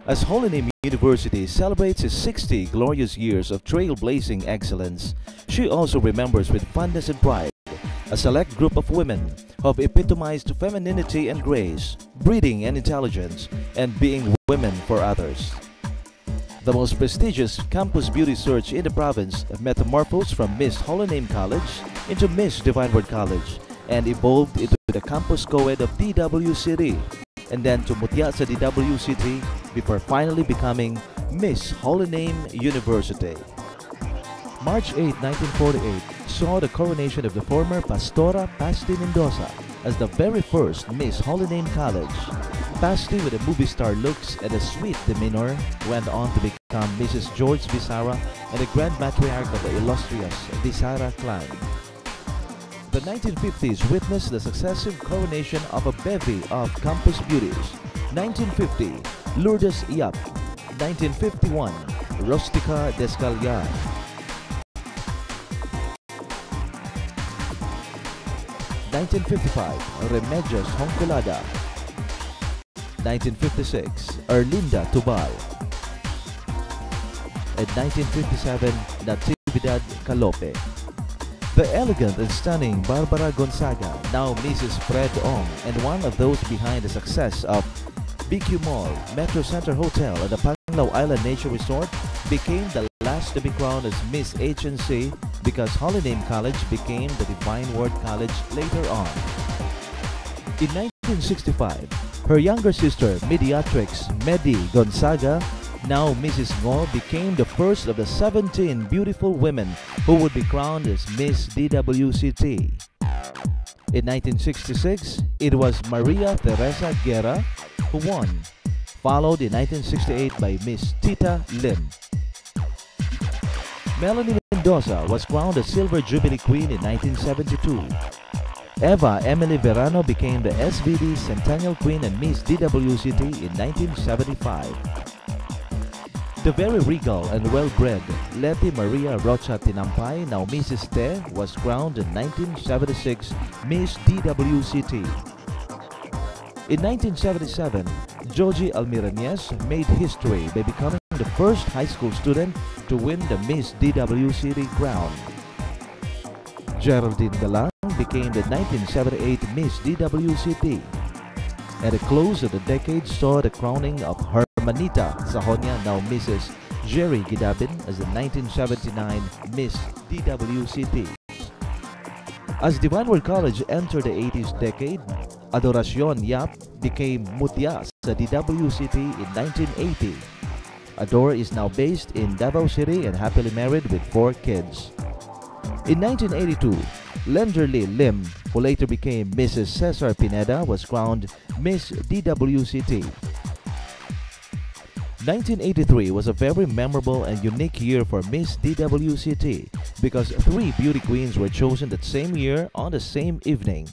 As Holy Name University celebrates its 60 glorious years of trailblazing excellence, she also remembers with fondness and pride a select group of women who have epitomized femininity and grace, breeding and intelligence, and being women for others. The most prestigious campus beauty search in the province metamorphosed from Miss Holy Name College into Miss Divine Word College and evolved into the campus co-ed of DWCT and then to Mutya sa DWCT before finally becoming Miss Holy Name University. March 8, 1948 saw the coronation of the former Pastora Pasti Mendoza as the very first Miss Holy Name College. Pasti, with a movie star looks and a sweet demeanor, went on to become Mrs. George Visara and the Grand Matriarch of the illustrious Visara clan. The 1950s witnessed the successive coronation of a bevy of campus beauties. 1950, Lourdes Yap. 1951, Rustica Descallar. 1955, Remedios Honcolada. 1956, Erlinda Tubal. And 1957, Natividad Calope. The elegant and stunning Barbara Gonzaga, now Mrs. Fred Ong, and one of those behind the success of BQ Mall, Metro Center Hotel, and the Panglao Island Nature Resort, became the last to be crowned as Miss HNC because Holy Name College became the Divine Word College later on. In 1965, her younger sister, Mediatrix Medi Gonzaga, now Mrs. Ngo, became the first of the 17 beautiful women who would be crowned as Miss DWCT. In 1966, it was Maria Teresa Guerra who won, followed in 1968 by Miss Tita Lim. Melanie Mendoza was crowned a Silver Jubilee Queen in 1972. Eva Emily Verano became the SVD Centennial Queen and Miss DWCT in 1975. The very regal and well-bred Leti Maria Rocha Tinampay, now Mrs. Te, was crowned in 1976 Miss DWCT. In 1977, Joji Almiranez made history by becoming the first high school student to win the Miss DWCT crown. Geraldine Galang became the 1978 Miss DWCT. At the close of the decade saw the crowning of Hermanita Sahonia, now Mrs. Jerry Gidabin, as the 1979 Miss DWCT. As Divine Word College entered the 80s decade, Adoracion Yap became Mutya sa DWCT in 1980. Adore is now based in Davao City and happily married with 4 kids. In 1982, Lenderly Lim, who later became Mrs. Cesar Pineda, was crowned Miss DWCT. 1983 was a very memorable and unique year for Miss DWCT because 3 beauty queens were chosen that same year on the same evening.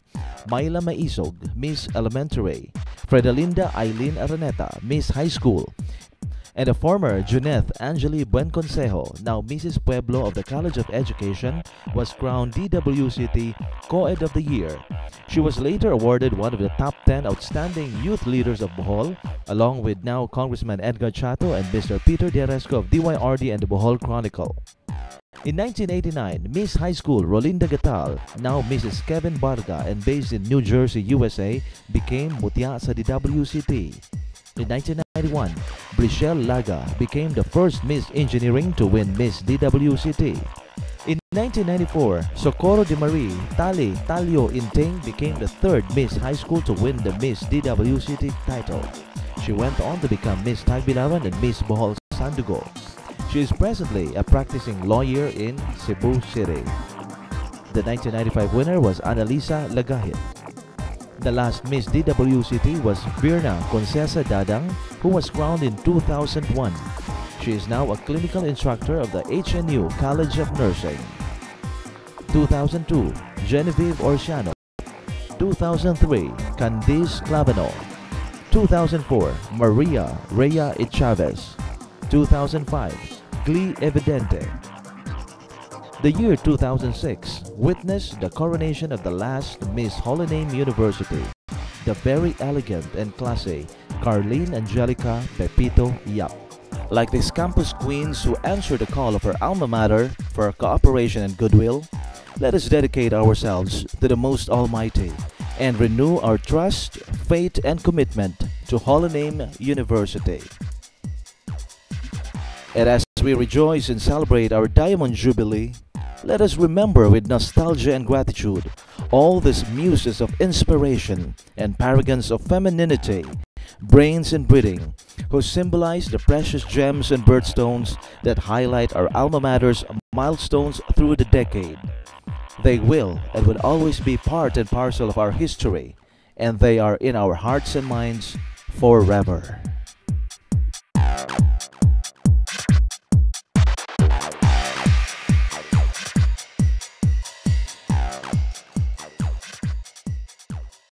Myla Maisog, Miss Elementary; Fredalinda Eileen Araneta, Miss High School; and the former Juneth Angeli Buenconsejo, now Mrs. Pueblo of the College of Education, was crowned DWCT Co-Ed of the Year. She was later awarded one of the top 10 outstanding youth leaders of Bohol, along with now Congressman Edgar Chato and Mr. Peter Diaresco of DYRD and the Bohol Chronicle. In 1989, Miss High School Rolinda Gatal, now Mrs. Kevin Barga and based in New Jersey, USA, became Mutya sa DWCT. In 1991, Brichelle Laga became the first Miss Engineering to win Miss DWCT. In 1994, Socorro de Marie Tali Talio Inting became the 3rd Miss High School to win the Miss DWCT title. She went on to become Miss Tagbilaran and Miss Bohol Sandugo. She is presently a practicing lawyer in Cebu City. The 1995 winner was Annalisa Lagahit. The last Miss DWCT was Virna Concesa Dadang, who was crowned in 2001. She is now a clinical instructor of the HNU College of Nursing. 2002, Genevieve Orsiano. 2003, Candice Clavano. 2004, Maria Rhea Chavez. 2005, Glee Evidente. The year 2006 witnessed the coronation of the last Miss Holy Name University. The very elegant and classy Carlene Angelica Pepito Yap. Like these campus queens who answered the call of our alma mater for cooperation and goodwill, let us dedicate ourselves to the Most Almighty and renew our trust, faith, and commitment to Holy Name University. And as we rejoice and celebrate our Diamond Jubilee, let us remember with nostalgia and gratitude all these muses of inspiration and paragons of femininity, brains and breeding, who symbolize the precious gems and birthstones that highlight our alma mater's milestones through the decade. They will and will always be part and parcel of our history, and they are in our hearts and minds forever.